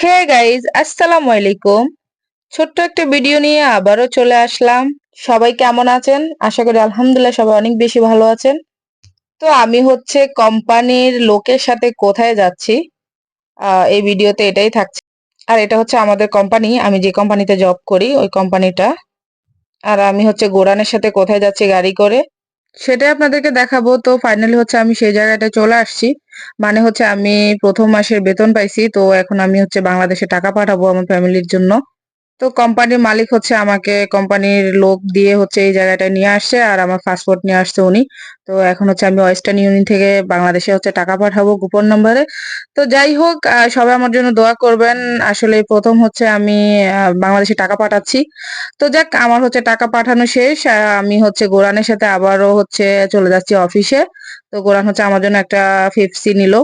Hey guys, আসসালামু আলাইকুম। ছোট্ট একটা ভিডিও নিয়ে আবারও চলে আসলাম। সবাই কেমন আছেন? আশা করি আলহামদুলিল্লাহ সবাই অনেক বেশি ভালো আছেন। তো আমি হচ্ছে কোম্পানির লোকের সাথে কোথায় যাচ্ছি, এই ভিডিওতে এটাই থাকছে। আর এটা হচ্ছে আমাদের কোম্পানি, আমি যে কোম্পানিতে জব করি ওই কোম্পানিটা। আর আমি হচ্ছে গোরানের সাথে কোথায় যাচ্ছি গাড়ি করে, সেটাই আপনাদেরকে দেখাবো। তো ফাইনালি হচ্ছে আমি সেই জায়গাটায় চলে আসছি। মানে হচ্ছে আমি প্রথম মাসের বেতন পাইছি, তো এখন আমি হচ্ছে বাংলাদেশে টাকা পাঠাবো আমার ফ্যামিলির জন্য। তো কোম্পানির মালিক হচ্ছে আমাকে কোম্পানির লোক দিয়ে হচ্ছে এই জায়গাটায় নিয়ে আসছে, আর আমার পাসপোর্ট নিয়ে আসছে উনি। তো এখন হচ্ছে আমি ওয়েস্টার্ন ইউনিয়ন থেকে বাংলাদেশে হচ্ছে টাকা পাঠাবো গোপন নম্বরে। তো যাই হোক, সবাই আমার জন্য দোয়া করবেন। আসলে প্রথম হচ্ছে আমি বাংলাদেশে টাকা পাঠাচ্ছি। তো যাক, আমার হচ্ছে টাকা পাঠানো শেষ। আমি হচ্ছে গোরানের সাথে আবারও হচ্ছে চলে যাচ্ছি অফিসে। তো গোরান হচ্ছে আমার জন্য একটা পেপসি নিল।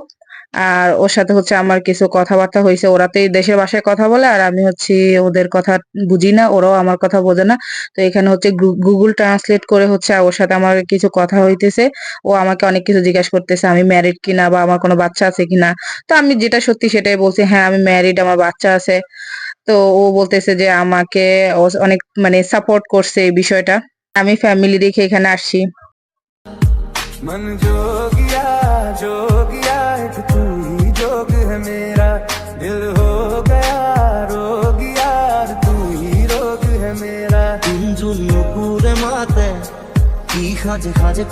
আর ওর সাথে হচ্ছে আমার কিছু কথাবার্তা হয়েছে। ওরা তো এই দেশের ভাষায় কথা বলে, আর আমি হচ্ছে ওদের কথা বুঝি না, ওরাও আমার কথা বোঝে না। তো এখানে হচ্ছে গুগল ট্রান্সলেট করে হচ্ছে ওর সাথে আমার কিছু কথা হইতেছে। ও আমাকে অনেক কিছু জিজ্ঞাসা করতেছে, আমি ম্যারিড কিনা বা আমার কোনো বাচ্চা আছে কিনা। তো আমি যেটা সত্যি সেটাই বলছি, হ্যাঁ আমি ম্যারিড, আমার বাচ্চা আছে। তো ও বলতেছে যে আমাকে ও অনেক মানে সাপোর্ট করছে এই বিষয়টা। আমি ফ্যামিলি রেখে এখানে আসছি। मन जोगिया एक तू ही जोग है मेरा दिल हो गया रोगिया तू ही रोग है मेरा তিনজন নুপুরে মাতে কি খাজে খাজে